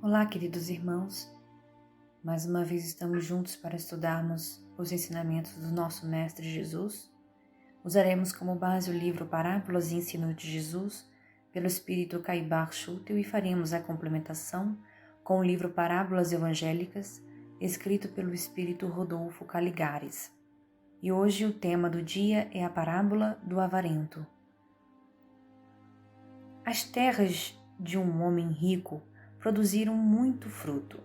Olá, queridos irmãos. Mais uma vez estamos juntos para estudarmos os ensinamentos do nosso Mestre Jesus. Usaremos como base o livro Parábolas e Ensino de Jesus, pelo Espírito Caibar Schutel, e faremos a complementação com o livro Parábolas Evangélicas, escrito pelo Espírito Rodolfo Caligares. E hoje o tema do dia é a parábola do avarento. As terras de um homem rico produziram muito fruto.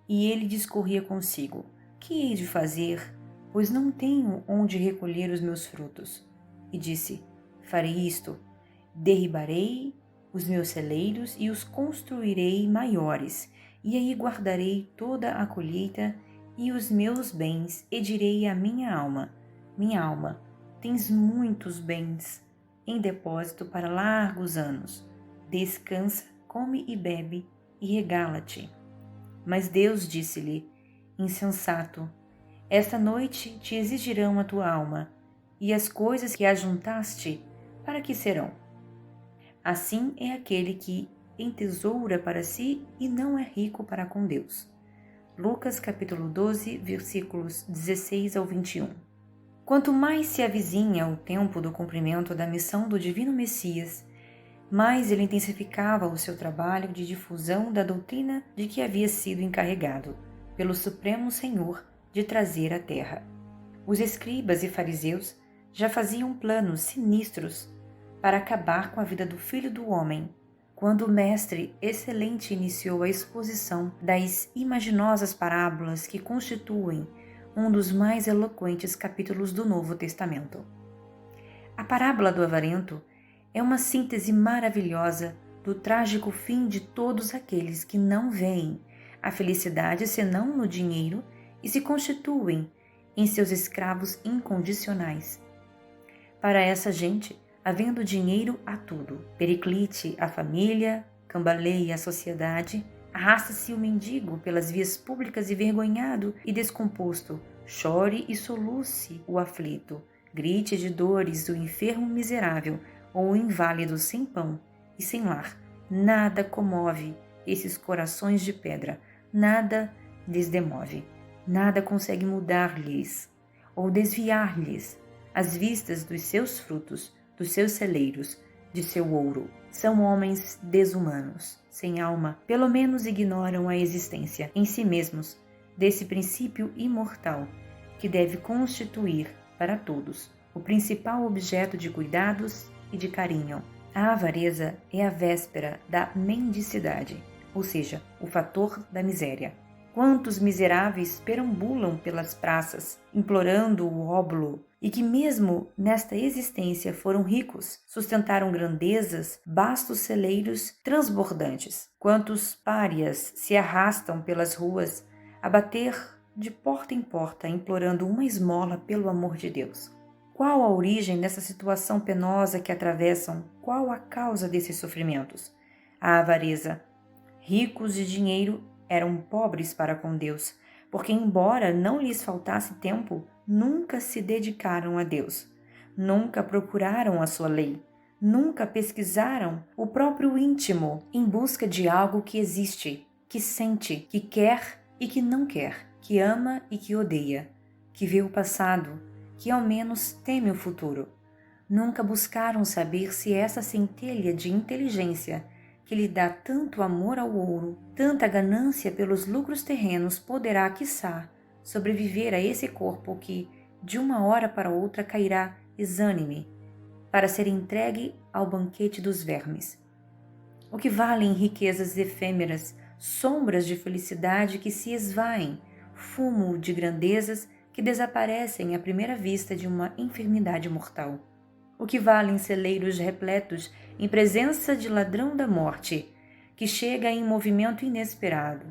E ele discorria consigo: que hei de fazer, pois não tenho onde recolher os meus frutos? E disse: farei isto, derribarei os meus celeiros e os construirei maiores, e aí guardarei toda a colheita e os meus bens, e direi à minha alma: minha alma, tens muitos bens em depósito para largos anos. Descansa, come e bebe, e regala-te. Mas Deus disse-lhe: insensato, esta noite te exigirão a tua alma, e as coisas que ajuntaste, para que serão? Assim é aquele que entesoura para si e não é rico para com Deus. Lucas capítulo 12, versículos 16 ao 21. Quanto mais se avizinha o tempo do cumprimento da missão do Divino Messias, mais ele intensificava o seu trabalho de difusão da doutrina de que havia sido encarregado pelo Supremo Senhor de trazer à terra. Os escribas e fariseus já faziam planos sinistros para acabar com a vida do Filho do Homem, quando o Mestre excelente iniciou a exposição das imaginosas parábolas que constituem um dos mais eloquentes capítulos do Novo Testamento. A parábola do avarento é uma síntese maravilhosa do trágico fim de todos aqueles que não veem a felicidade senão no dinheiro e se constituem em seus escravos incondicionais. Para essa gente, havendo dinheiro há tudo. Periclite a família, cambaleia a sociedade, arrasta-se o mendigo pelas vias públicas envergonhado e descomposto, chore e soluce o aflito, grite de dores o enfermo miserável, ou o inválido sem pão e sem lar. Nada comove esses corações de pedra, nada lhes demove, nada consegue mudar-lhes ou desviar-lhes as vistas dos seus frutos, dos seus celeiros, de seu ouro. São homens desumanos, sem alma, pelo menos ignoram a existência em si mesmos desse princípio imortal que deve constituir para todos o principal objeto de cuidados e de carinho. A avareza é a véspera da mendicidade, ou seja, o fator da miséria. Quantos miseráveis perambulam pelas praças, implorando o óbolo, e que mesmo nesta existência foram ricos, sustentaram grandezas, vastos celeiros transbordantes. Quantos párias se arrastam pelas ruas a bater de porta em porta, implorando uma esmola pelo amor de Deus. Qual a origem dessa situação penosa que atravessam? Qual a causa desses sofrimentos? A avareza. Ricos de dinheiro eram pobres para com Deus, porque embora não lhes faltasse tempo, nunca se dedicaram a Deus, nunca procuraram a sua lei, nunca pesquisaram o próprio íntimo em busca de algo que existe, que sente, que quer e que não quer, que ama e que odeia, que vê o passado, que ao menos teme o futuro. Nunca buscaram saber se essa centelha de inteligência que lhe dá tanto amor ao ouro, tanta ganância pelos lucros terrenos, poderá, quiçá, sobreviver a esse corpo que, de uma hora para outra, cairá exânime, para ser entregue ao banquete dos vermes. O que valem riquezas efêmeras, sombras de felicidade que se esvaem, fumo de grandezas que desaparecem à primeira vista de uma enfermidade mortal? O que valem celeiros repletos em presença de ladrão da morte, que chega em movimento inesperado?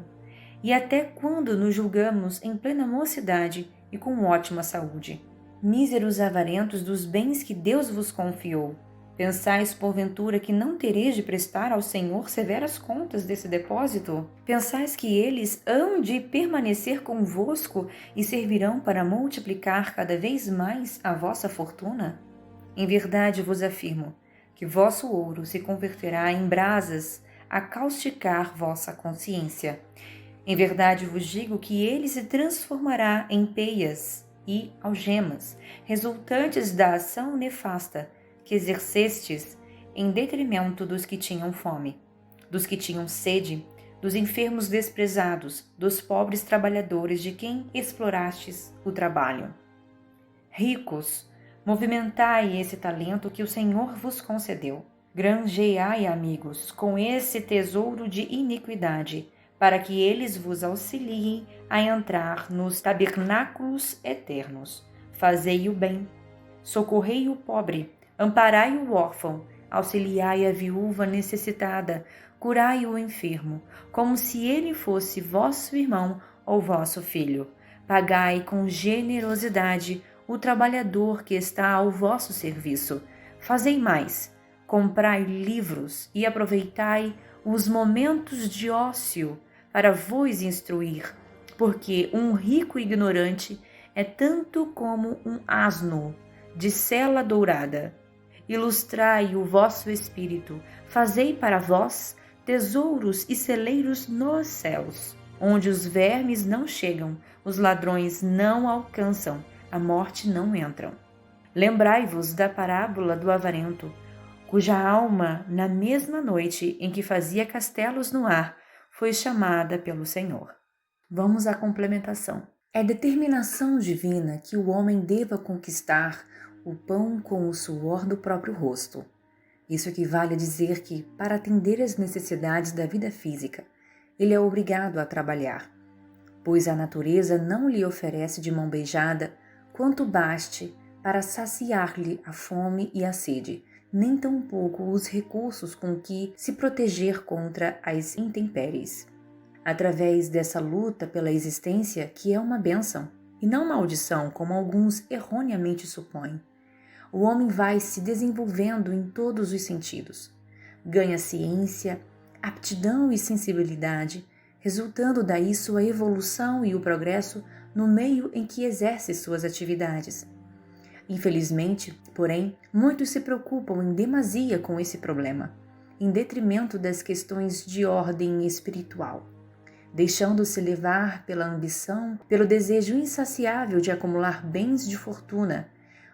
E até quando nos julgamos em plena mocidade e com ótima saúde? Míseros avarentos dos bens que Deus vos confiou, pensais porventura que não tereis de prestar ao Senhor severas contas desse depósito? Pensais que eles hão de permanecer convosco e servirão para multiplicar cada vez mais a vossa fortuna? Em verdade vos afirmo que vosso ouro se converterá em brasas a causticar vossa consciência. Em verdade vos digo que ele se transformará em peias e algemas, resultantes da ação nefasta que exercestes em detrimento dos que tinham fome, dos que tinham sede, dos enfermos desprezados, dos pobres trabalhadores de quem explorastes o trabalho. Ricos, movimentai esse talento que o Senhor vos concedeu. Granjeai, amigos, com esse tesouro de iniquidade, para que eles vos auxiliem a entrar nos tabernáculos eternos. Fazei o bem, socorrei o pobre, amparai o órfão, auxiliai a viúva necessitada, curai o enfermo, como se ele fosse vosso irmão ou vosso filho. Pagai com generosidade o trabalhador que está ao vosso serviço. Fazei mais, comprai livros e aproveitai os momentos de ócio para vos instruir, porque um rico ignorante é tanto como um asno de sela dourada. Ilustrai o vosso espírito, fazei para vós tesouros e celeiros nos céus, onde os vermes não chegam, os ladrões não alcançam, a morte não entram. Lembrai-vos da parábola do avarento, cuja alma, na mesma noite em que fazia castelos no ar, foi chamada pelo Senhor. Vamos à complementação. É determinação divina que o homem deva conquistar o pão com o suor do próprio rosto. Isso equivale a dizer que, para atender às necessidades da vida física, ele é obrigado a trabalhar, pois a natureza não lhe oferece de mão beijada quanto baste para saciar-lhe a fome e a sede, nem tampouco os recursos com que se proteger contra as intempéries. Através dessa luta pela existência, que é uma bênção, e não maldição, como alguns erroneamente supõem, o homem vai se desenvolvendo em todos os sentidos. Ganha ciência, aptidão e sensibilidade, resultando daí sua evolução e o progresso no meio em que exerce suas atividades. Infelizmente, porém, muitos se preocupam em demasia com esse problema, em detrimento das questões de ordem espiritual, deixando-se levar pela ambição, pelo desejo insaciável de acumular bens de fortuna,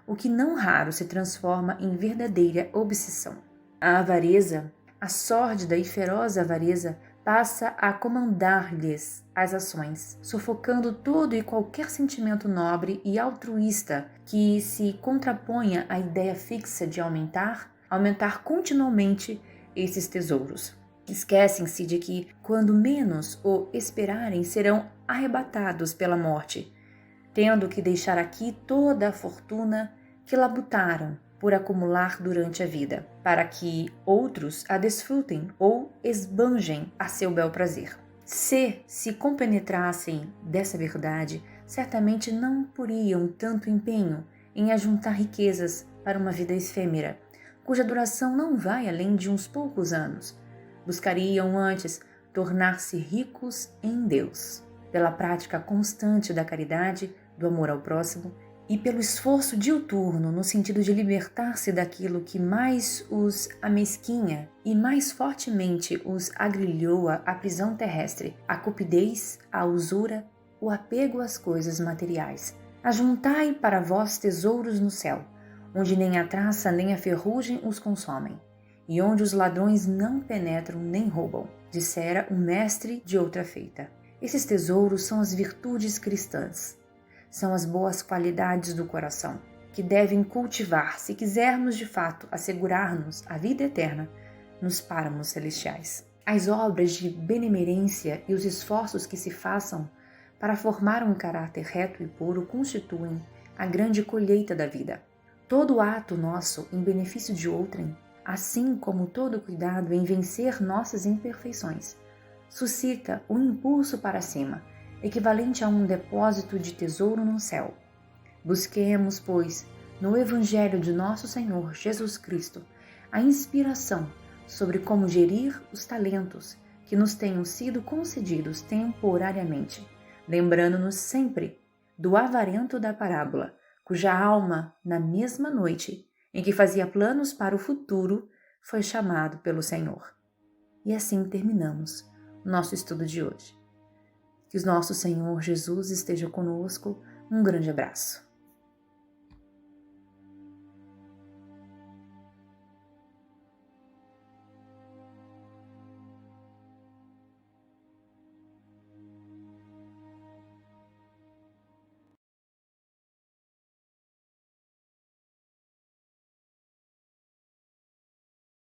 o que não raro se transforma em verdadeira obsessão. A avareza, a sórdida e feroz avareza, passa a comandar-lhes as ações, sufocando todo e qualquer sentimento nobre e altruísta que se contraponha à ideia fixa de aumentar continuamente esses tesouros. Esquecem-se de que, quando menos o esperarem, serão arrebatados pela morte, tendo que deixar aqui toda a fortuna que labutaram por acumular durante a vida, para que outros a desfrutem ou esbanjem a seu bel prazer. Se compenetrassem dessa verdade, certamente não poriam tanto empenho em ajuntar riquezas para uma vida efêmera, cuja duração não vai além de uns poucos anos. Buscariam antes tornar-se ricos em Deus, pela prática constante da caridade, do amor ao próximo, e pelo esforço diuturno no sentido de libertar-se daquilo que mais os amesquinha e mais fortemente os agrilhoa à prisão terrestre, a cupidez, a usura, o apego às coisas materiais. Ajuntai para vós tesouros no céu, onde nem a traça nem a ferrugem os consomem, e onde os ladrões não penetram nem roubam, dissera um mestre de outra feita. Esses tesouros são as virtudes cristãs. São as boas qualidades do coração, que devem cultivar se quisermos de fato assegurar-nos a vida eterna nos páramos celestiais. As obras de benemerência e os esforços que se façam para formar um caráter reto e puro constituem a grande colheita da vida. Todo ato nosso em benefício de outrem, assim como todo cuidado em vencer nossas imperfeições, suscita um impulso para cima, equivalente a um depósito de tesouro no céu. Busquemos, pois, no Evangelho de nosso Senhor Jesus Cristo, a inspiração sobre como gerir os talentos que nos tenham sido concedidos temporariamente, lembrando-nos sempre do avarento da parábola, cuja alma, na mesma noite em que fazia planos para o futuro, foi chamado pelo Senhor. E assim terminamos o nosso estudo de hoje. Que o nosso Senhor Jesus esteja conosco. Um grande abraço.